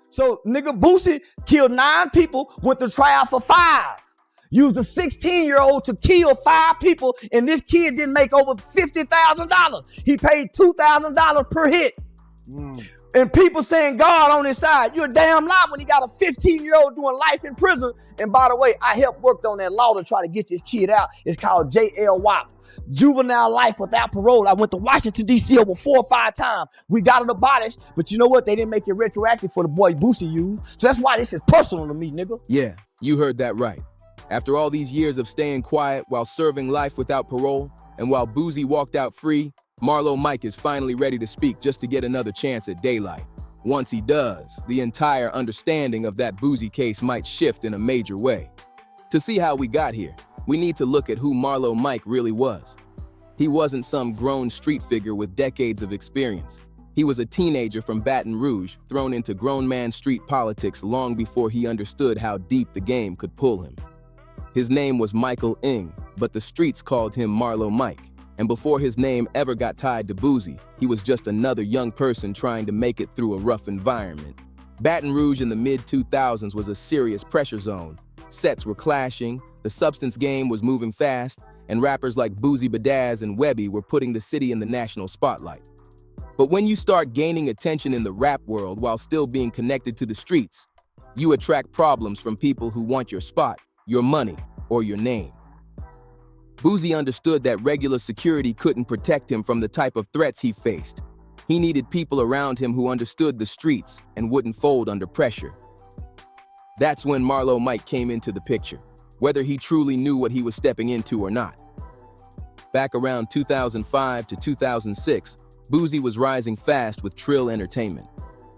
So nigga Boosie killed 9 people, went to trial for 5. Used a 16-year-old to kill 5 people, and this kid didn't make over $50,000. He paid $2,000 per hit. And people saying God on his side. You're a damn lie when he got a 15-year-old doing life in prison. And by the way, I helped work on that law to try to get this kid out. It's called JLWOP, juvenile life without parole. I went to Washington, D.C. over 4 or 5 times. We got it abolished, but you know what? They didn't make it retroactive for the boy Boosie used. So that's why this is personal to me, nigga. Yeah, you heard that right. After all these years of staying quiet while serving life without parole, and while Boosie walked out free, Marlo Mike is finally ready to speak just to get another chance at daylight. Once he does, the entire understanding of that Boosie case might shift in a major way. To see how we got here, we need to look at who Marlo Mike really was. He wasn't some grown street figure with decades of experience. He was a teenager from Baton Rouge, thrown into grown man street politics long before he understood how deep the game could pull him. His name was Michael Ng, but the streets called him Marlo Mike. And before his name ever got tied to Boosie, he was just another young person trying to make it through a rough environment. Baton Rouge in the mid-2000s was a serious pressure zone. Sets were clashing, the substance game was moving fast, and rappers like Boosie Badazz and Webby were putting the city in the national spotlight. But when you start gaining attention in the rap world while still being connected to the streets, you attract problems from people who want your spot, your money, or your name. Boosie understood that regular security couldn't protect him from the type of threats he faced. He needed people around him who understood the streets and wouldn't fold under pressure. That's when Marlo Mike came into the picture, whether he truly knew what he was stepping into or not. Back around 2005 to 2006, Boosie was rising fast with Trill Entertainment.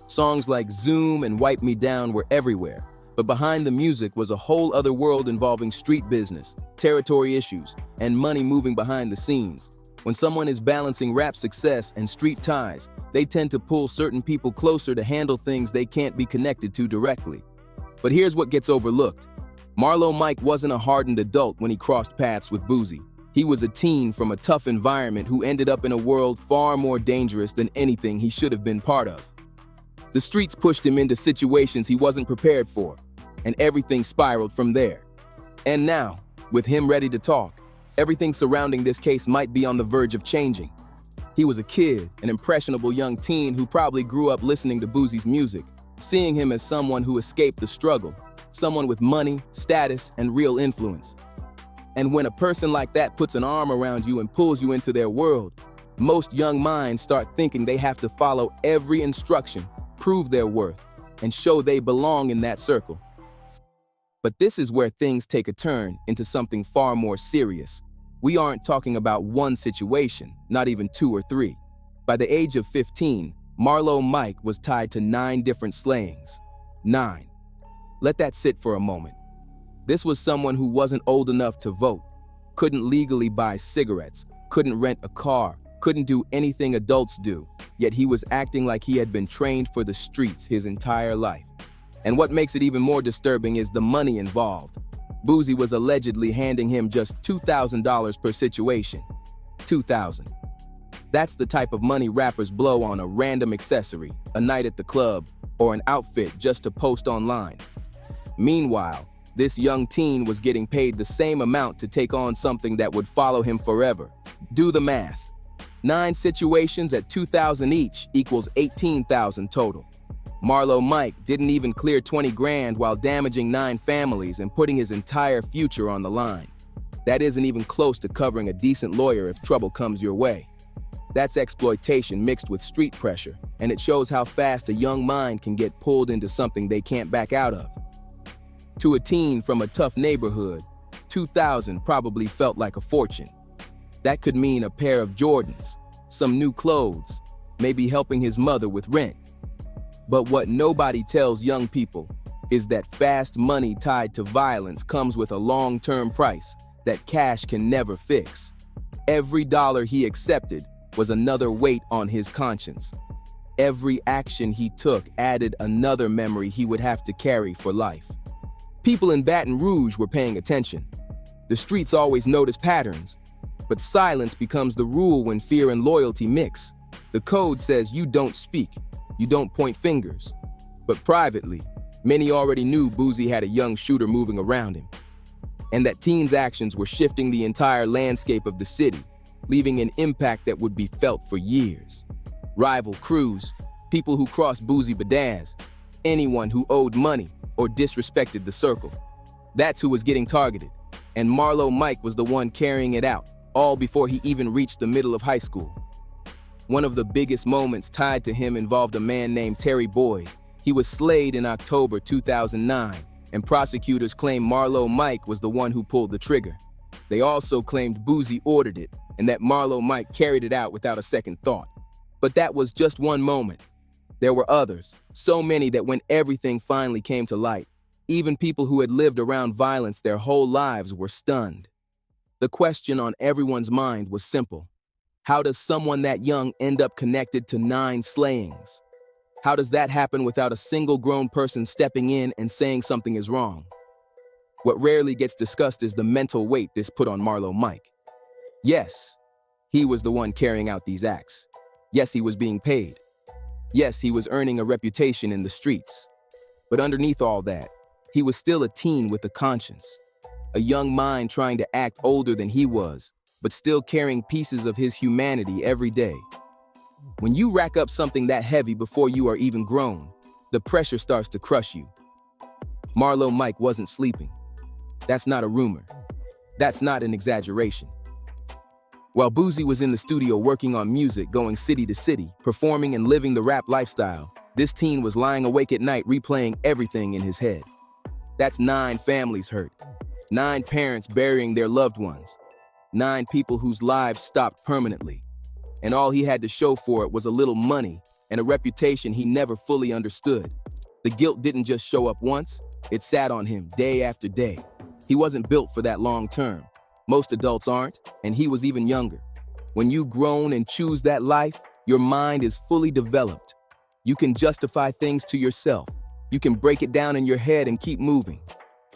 Songs like Zoom and Wipe Me Down were everywhere, but behind the music was a whole other world involving street business, territory issues, and money moving behind the scenes. When someone is balancing rap success and street ties, they tend to pull certain people closer to handle things they can't be connected to directly. But here's what gets overlooked. Marlo Mike wasn't a hardened adult when he crossed paths with Boosie. He was a teen from a tough environment who ended up in a world far more dangerous than anything he should have been part of. The streets pushed him into situations he wasn't prepared for, and everything spiraled from there. And now, with him ready to talk, everything surrounding this case might be on the verge of changing. He was a kid, an impressionable young teen who probably grew up listening to Boosie's music, seeing him as someone who escaped the struggle, someone with money, status, and real influence. And when a person like that puts an arm around you and pulls you into their world, most young minds start thinking they have to follow every instruction, prove their worth, and show they belong in that circle. But this is where things take a turn into something far more serious. We aren't talking about one situation, not even 2 or 3. By the age of 15, Marlo Mike was tied to 9 different slayings. 9. Let that sit for a moment. This was someone who wasn't old enough to vote, couldn't legally buy cigarettes, couldn't rent a car, couldn't do anything adults do, yet he was acting like he had been trained for the streets his entire life. And what makes it even more disturbing is the money involved. Boosie was allegedly handing him just $2,000 per situation. $2,000. That's the type of money rappers blow on a random accessory, a night at the club, or an outfit just to post online. Meanwhile, this young teen was getting paid the same amount to take on something that would follow him forever. Do the math. 9 situations at $2,000 each equals $18,000 total. Marlo Mike didn't even clear 20 grand while damaging 9 families and putting his entire future on the line. That isn't even close to covering a decent lawyer if trouble comes your way. That's exploitation mixed with street pressure, and it shows how fast a young mind can get pulled into something they can't back out of. To a teen from a tough neighborhood, $2,000 probably felt like a fortune. That could mean a pair of Jordans, some new clothes, maybe helping his mother with rent. But what nobody tells young people is that fast money tied to violence comes with a long-term price that cash can never fix. Every dollar he accepted was another weight on his conscience. Every action he took added another memory he would have to carry for life. People in Baton Rouge were paying attention. The streets always notice patterns, but silence becomes the rule when fear and loyalty mix. The code says you don't speak, you don't point fingers. But privately, many already knew Boosie had a young shooter moving around him, and that teen's actions were shifting the entire landscape of the city, leaving an impact that would be felt for years. Rival crews, people who crossed Boosie Badazz, anyone who owed money or disrespected the circle. That's who was getting targeted, and Marlo Mike was the one carrying it out, all before he even reached the middle of high school. One of the biggest moments tied to him involved a man named Terry Boyd. He was slayed in October 2009, and prosecutors claim Marlo Mike was the one who pulled the trigger. They also claimed Boosie ordered it, and that Marlo Mike carried it out without a second thought. But that was just one moment. There were others, so many that when everything finally came to light, even people who had lived around violence their whole lives were stunned. The question on everyone's mind was simple. How does someone that young end up connected to 9 slayings? How does that happen without a single grown person stepping in and saying something is wrong? What rarely gets discussed is the mental weight this put on Marlo Mike. Yes, he was the one carrying out these acts. Yes, he was being paid. Yes, he was earning a reputation in the streets. But underneath all that, he was still a teen with a conscience. A young mind trying to act older than he was, but still carrying pieces of his humanity every day. When you rack up something that heavy before you are even grown, the pressure starts to crush you. Marlo Mike wasn't sleeping. That's not a rumor. That's not an exaggeration. While Boosie was in the studio working on music, going city to city, performing and living the rap lifestyle, this teen was lying awake at night replaying everything in his head. That's 9 families hurt, 9 parents burying their loved ones, 9 people whose lives stopped permanently. And all he had to show for it was a little money and a reputation he never fully understood. The guilt didn't just show up once, it sat on him day after day. He wasn't built for that long term. Most adults aren't, and he was even younger. When you grown and choose that life, your mind is fully developed. You can justify things to yourself. You can break it down in your head and keep moving.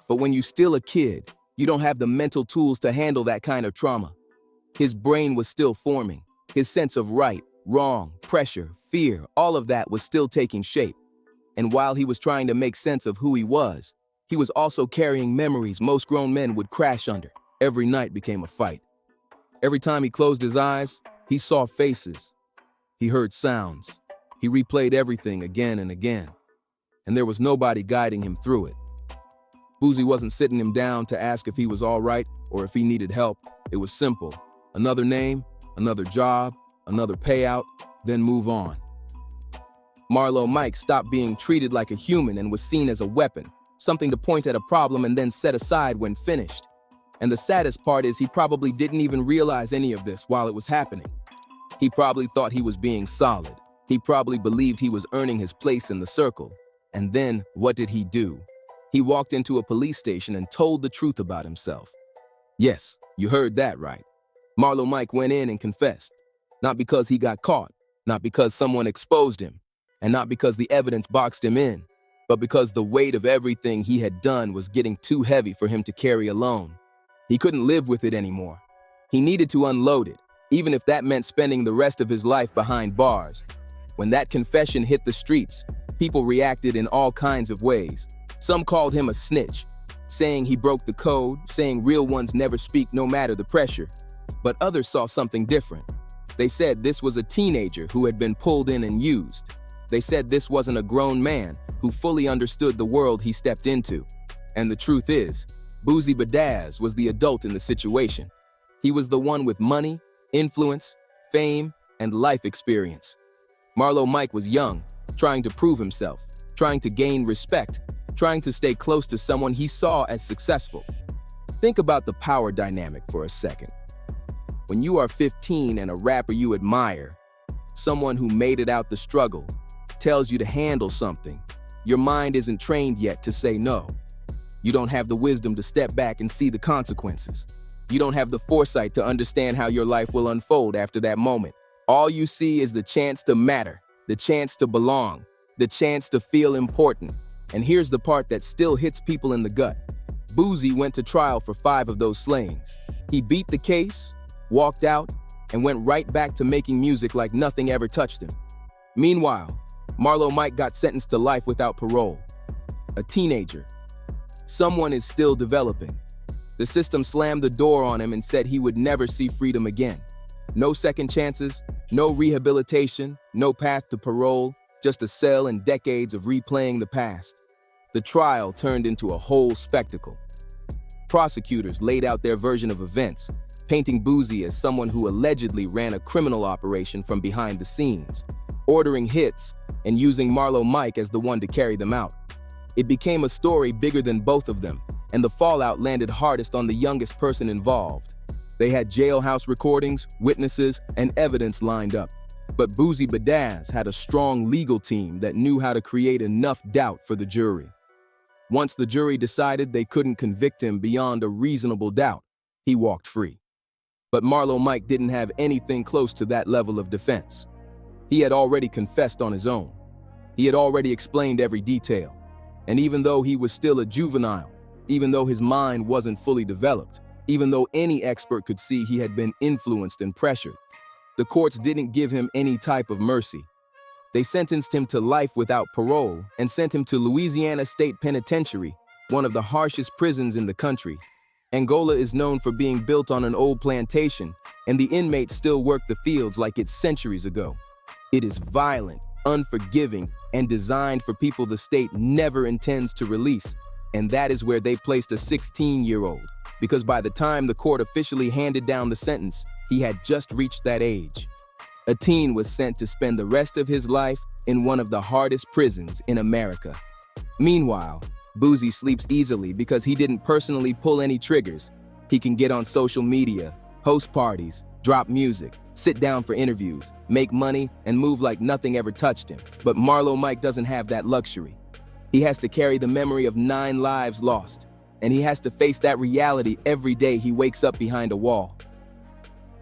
But when you're still a kid, you don't have the mental tools to handle that kind of trauma. His brain was still forming. His sense of right, wrong, pressure, fear, all of that was still taking shape. And while he was trying to make sense of who he was also carrying memories most grown men would crash under. Every night became a fight. Every time he closed his eyes, he saw faces. He heard sounds. He replayed everything again and again. And there was nobody guiding him through it. Boosie wasn't sitting him down to ask if he was all right or if he needed help. It was simple. Another name, another job, another payout, then move on. Marlo Mike stopped being treated like a human and was seen as a weapon, something to point at a problem and then set aside when finished. And the saddest part is he probably didn't even realize any of this while it was happening. He probably thought he was being solid. He probably believed he was earning his place in the circle. And then, what did he do? He walked into a police station and told the truth about himself. Yes, you heard that right. Marlo Mike went in and confessed. Not because he got caught, not because someone exposed him, and not because the evidence boxed him in, but because the weight of everything he had done was getting too heavy for him to carry alone. He couldn't live with it anymore. He needed to unload it, even if that meant spending the rest of his life behind bars. When that confession hit the streets, people reacted in all kinds of ways. Some called him a snitch, saying he broke the code, saying real ones never speak no matter the pressure. But others saw something different. They said this was a teenager who had been pulled in and used. They said this wasn't a grown man who fully understood the world he stepped into. And the truth is, Boosie Badazz was the adult in the situation. He was the one with money, influence, fame, and life experience. Marlo Mike was young, trying to prove himself, trying to gain respect, trying to stay close to someone he saw as successful. Think about the power dynamic for a second. When you are 15 and a rapper you admire, someone who made it out the struggle, tells you to handle something, your mind isn't trained yet to say no. You don't have the wisdom to step back and see the consequences. You don't have the foresight to understand how your life will unfold after that moment. All you see is the chance to matter, the chance to belong, the chance to feel important. And here's the part that still hits people in the gut. Boosie went to trial for 5 of those slayings. He beat the case, walked out, and went right back to making music like nothing ever touched him. Meanwhile, Marlo Mike got sentenced to life without parole. A teenager. Someone is still developing. The system slammed the door on him and said he would never see freedom again. No second chances, no rehabilitation, no path to parole, just a cell and decades of replaying the past. The trial turned into a whole spectacle. Prosecutors laid out their version of events, painting Boosie as someone who allegedly ran a criminal operation from behind the scenes, ordering hits and using Marlo Mike as the one to carry them out. It became a story bigger than both of them, and the fallout landed hardest on the youngest person involved. They had jailhouse recordings, witnesses, and evidence lined up. But Boosie Badazz had a strong legal team that knew how to create enough doubt for the jury. Once the jury decided they couldn't convict him beyond a reasonable doubt, he walked free. But Marlo Mike didn't have anything close to that level of defense. He had already confessed on his own. He had already explained every detail. And even though he was still a juvenile, even though his mind wasn't fully developed, even though any expert could see he had been influenced and pressured, the courts didn't give him any type of mercy. They sentenced him to life without parole and sent him to Louisiana State Penitentiary, one of the harshest prisons in the country. Angola is known for being built on an old plantation, and the inmates still work the fields like it's centuries ago. It is violent, unforgiving, and designed for people the state never intends to release. And that is where they placed a 16-year-old, because by the time the court officially handed down the sentence, he had just reached that age. A teen was sent to spend the rest of his life in one of the hardest prisons in America. Meanwhile, Boosie sleeps easily because he didn't personally pull any triggers. He can get on social media, host parties, drop music, sit down for interviews, make money, and move like nothing ever touched him. But Marlo Mike doesn't have that luxury. He has to carry the memory of 9 lives lost, and he has to face that reality every day he wakes up behind a wall.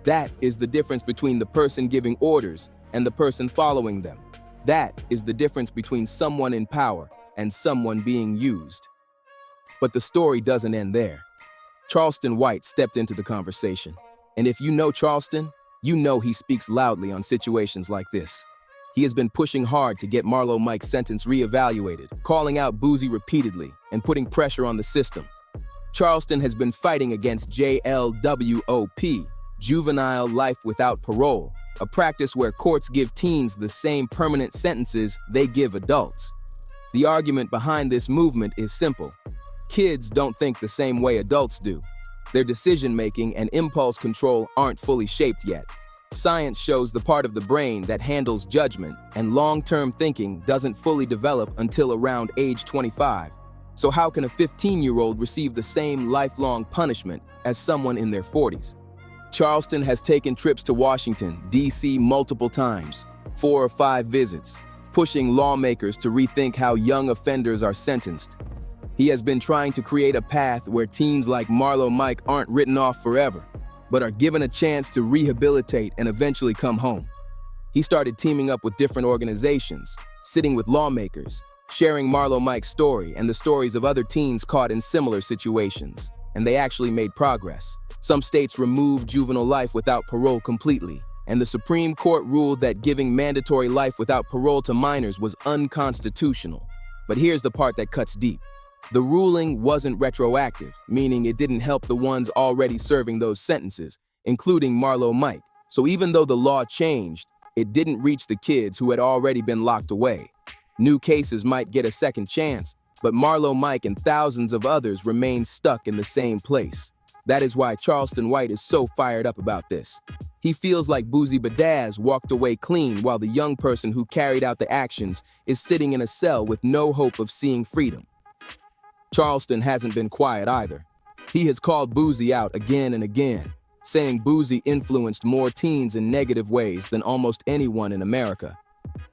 That is the difference between the person giving orders and the person following them. That is the difference between someone in power and someone being used. But the story doesn't end there. Charleston White stepped into the conversation. And if you know Charleston, you know he speaks loudly on situations like this. He has been pushing hard to get Marlo Mike's sentence reevaluated, calling out Boosie repeatedly and putting pressure on the system. Charleston has been fighting against JLWOP, juvenile life without parole, a practice where courts give teens the same permanent sentences they give adults. The argument behind this movement is simple. Kids don't think the same way adults do. Their decision-making and impulse control aren't fully shaped yet. Science shows the part of the brain that handles judgment and long-term thinking doesn't fully develop until around age 25. So how can a 15-year-old receive the same lifelong punishment as someone in their 40s? Charleston has taken trips to Washington, D.C. multiple times, 4 or 5 visits, pushing lawmakers to rethink how young offenders are sentenced. He has been trying to create a path where teens like Marlo Mike aren't written off forever, but are given a chance to rehabilitate and eventually come home. He started teaming up with different organizations, sitting with lawmakers, sharing Marlo Mike's story and the stories of other teens caught in similar situations, and they actually made progress. Some states removed juvenile life without parole completely, and the Supreme Court ruled that giving mandatory life without parole to minors was unconstitutional. But here's the part that cuts deep. The ruling wasn't retroactive, meaning it didn't help the ones already serving those sentences, including Marlo Mike. So even though the law changed, it didn't reach the kids who had already been locked away. New cases might get a second chance, but Marlo Mike and thousands of others remain stuck in the same place. That is why Charleston White is so fired up about this. He feels like Boosie Badazz walked away clean while the young person who carried out the actions is sitting in a cell with no hope of seeing freedom. Charleston hasn't been quiet either. He has called Boosie out again and again, saying Boosie influenced more teens in negative ways than almost anyone in America.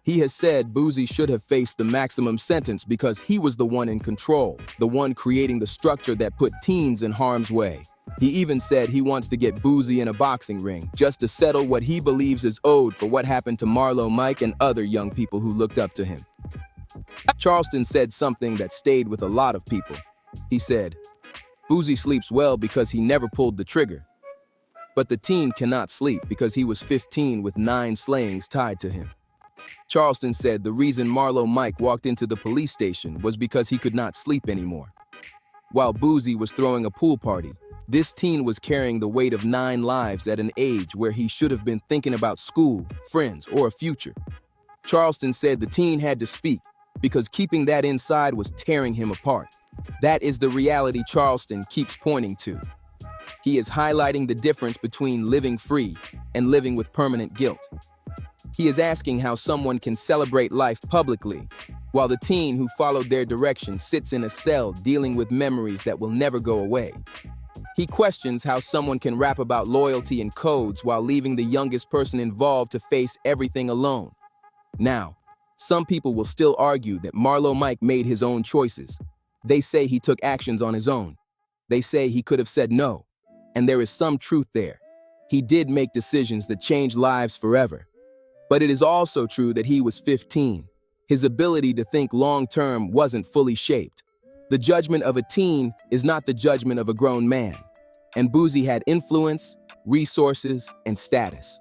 He has said Boosie should have faced the maximum sentence because he was the one in control, the one creating the structure that put teens in harm's way. He even said he wants to get Boosie in a boxing ring just to settle what he believes is owed for what happened to Marlo Mike and other young people who looked up to him. Charleston said something that stayed with a lot of people. He said, Boosie sleeps well because he never pulled the trigger. But the teen cannot sleep because he was 15 with 9 slayings tied to him. Charleston said the reason Marlo Mike walked into the police station was because he could not sleep anymore. While Boosie was throwing a pool party, this teen was carrying the weight of 9 lives at an age where he should have been thinking about school, friends, or a future. Charleston said the teen had to speak because keeping that inside was tearing him apart. That is the reality Charleston keeps pointing to. He is highlighting the difference between living free and living with permanent guilt. He is asking how someone can celebrate life publicly, while the teen who followed their direction sits in a cell dealing with memories that will never go away. He questions how someone can rap about loyalty and codes while leaving the youngest person involved to face everything alone. Now, some people will still argue that Marlo Mike made his own choices. They say he took actions on his own. They say he could have said no. And there is some truth there. He did make decisions that changed lives forever. But it is also true that he was 15. His ability to think long-term wasn't fully shaped. The judgment of a teen is not the judgment of a grown man. And Boosie had influence, resources, and status.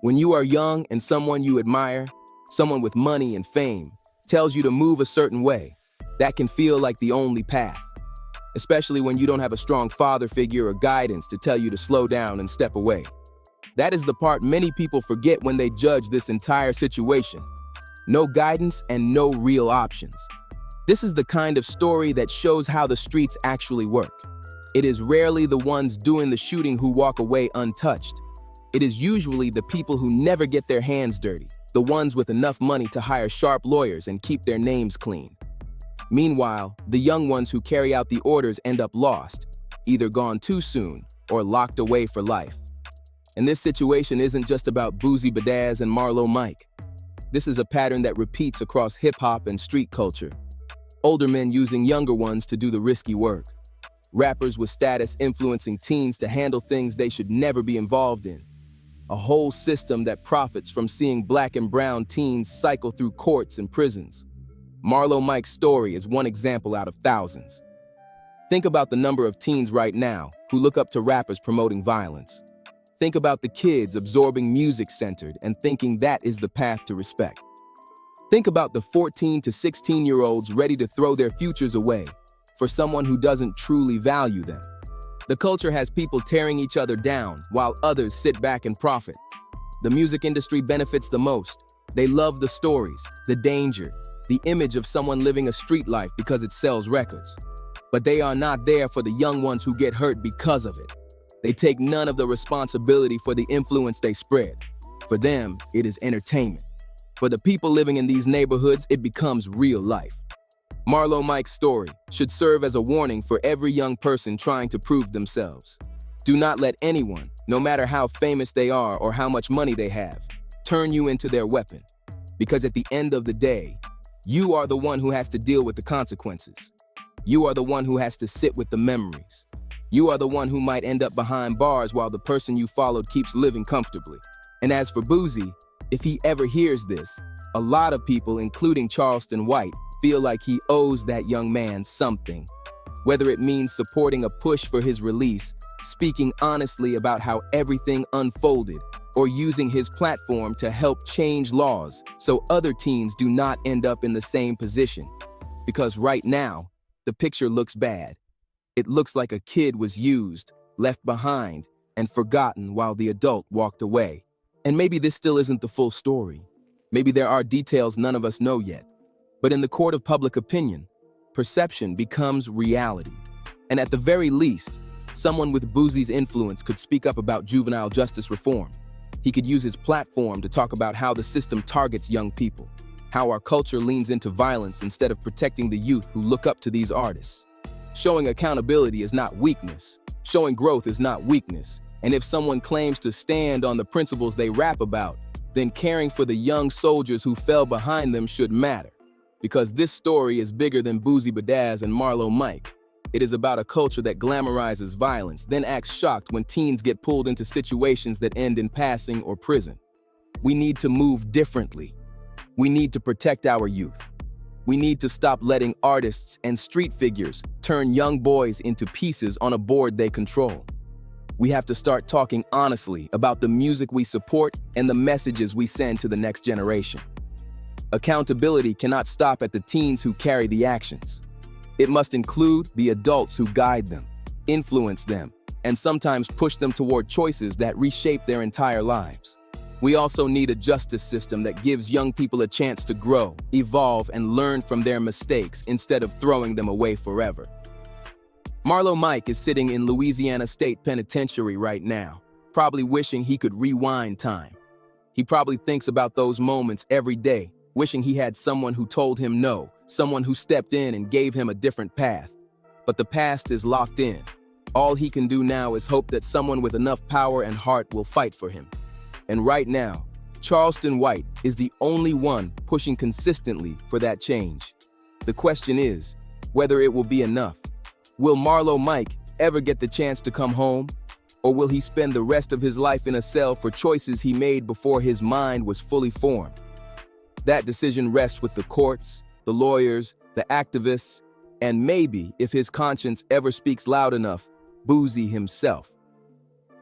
When you are young and someone you admire, someone with money and fame, tells you to move a certain way, that can feel like the only path. Especially when you don't have a strong father figure or guidance to tell you to slow down and step away. That is the part many people forget when they judge this entire situation. No guidance and no real options. This is the kind of story that shows how the streets actually work. It is rarely the ones doing the shooting who walk away untouched. It is usually the people who never get their hands dirty, the ones with enough money to hire sharp lawyers and keep their names clean. Meanwhile, the young ones who carry out the orders end up lost, either gone too soon or locked away for life. And this situation isn't just about Boosie Badazz and Marlo Mike. This is a pattern that repeats across hip-hop and street culture. Older men using younger ones to do the risky work. Rappers with status influencing teens to handle things they should never be involved in. A whole system that profits from seeing black and brown teens cycle through courts and prisons. Marlo Mike's story is one example out of thousands. Think about the number of teens right now who look up to rappers promoting violence. Think about the kids absorbing music-centered and thinking that is the path to respect. Think about the 14 to 16-year-olds ready to throw their futures away for someone who doesn't truly value them. The culture has people tearing each other down while others sit back and profit. The music industry benefits the most. They love the stories, the danger, the image of someone living a street life because it sells records. But they are not there for the young ones who get hurt because of it. They take none of the responsibility for the influence they spread. For them, it is entertainment. For the people living in these neighborhoods, it becomes real life. Marlo Mike's story should serve as a warning for every young person trying to prove themselves. Do not let anyone, no matter how famous they are or how much money they have, turn you into their weapon. Because at the end of the day, you are the one who has to deal with the consequences. You are the one who has to sit with the memories. You are the one who might end up behind bars while the person you followed keeps living comfortably. And as for Boosie, if he ever hears this, a lot of people, including Charleston White, feel like he owes that young man something. Whether it means supporting a push for his release, speaking honestly about how everything unfolded, or using his platform to help change laws so other teens do not end up in the same position. Because right now, the picture looks bad. It looks like a kid was used, left behind, and forgotten while the adult walked away. And maybe this still isn't the full story. Maybe there are details none of us know yet. But in the court of public opinion, perception becomes reality. And at the very least, someone with Boosie's influence could speak up about juvenile justice reform. He could use his platform to talk about how the system targets young people, how our culture leans into violence instead of protecting the youth who look up to these artists. Showing accountability is not weakness. Showing growth is not weakness. And if someone claims to stand on the principles they rap about, then caring for the young soldiers who fell behind them should matter. Because this story is bigger than Boosie Badazz and Marlo Mike. It is about a culture that glamorizes violence, then acts shocked when teens get pulled into situations that end in passing or prison. We need to move differently. We need to protect our youth. We need to stop letting artists and street figures turn young boys into pieces on a board they control. We have to start talking honestly about the music we support and the messages we send to the next generation. Accountability cannot stop at the teens who carry the actions. It must include the adults who guide them, influence them, and sometimes push them toward choices that reshape their entire lives. We also need a justice system that gives young people a chance to grow, evolve, and learn from their mistakes instead of throwing them away forever. Marlo Mike is sitting in Louisiana State Penitentiary right now, probably wishing he could rewind time. He probably thinks about those moments every day, wishing he had someone who told him no, someone who stepped in and gave him a different path. But the past is locked in. All he can do now is hope that someone with enough power and heart will fight for him. And right now, Charleston White is the only one pushing consistently for that change. The question is whether it will be enough. Will Marlo Mike ever get the chance to come home? Or will he spend the rest of his life in a cell for choices he made before his mind was fully formed? That decision rests with the courts, the lawyers, the activists, and maybe, if his conscience ever speaks loud enough, Boosie himself.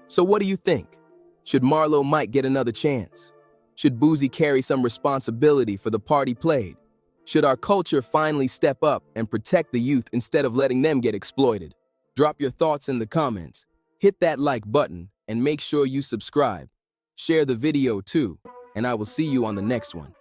So what do you think? Should Marlo Mike get another chance? Should Boosie carry some responsibility for the part he played? Should our culture finally step up and protect the youth instead of letting them get exploited? Drop your thoughts in the comments, hit that like button, and make sure you subscribe. Share the video too, and I will see you on the next one.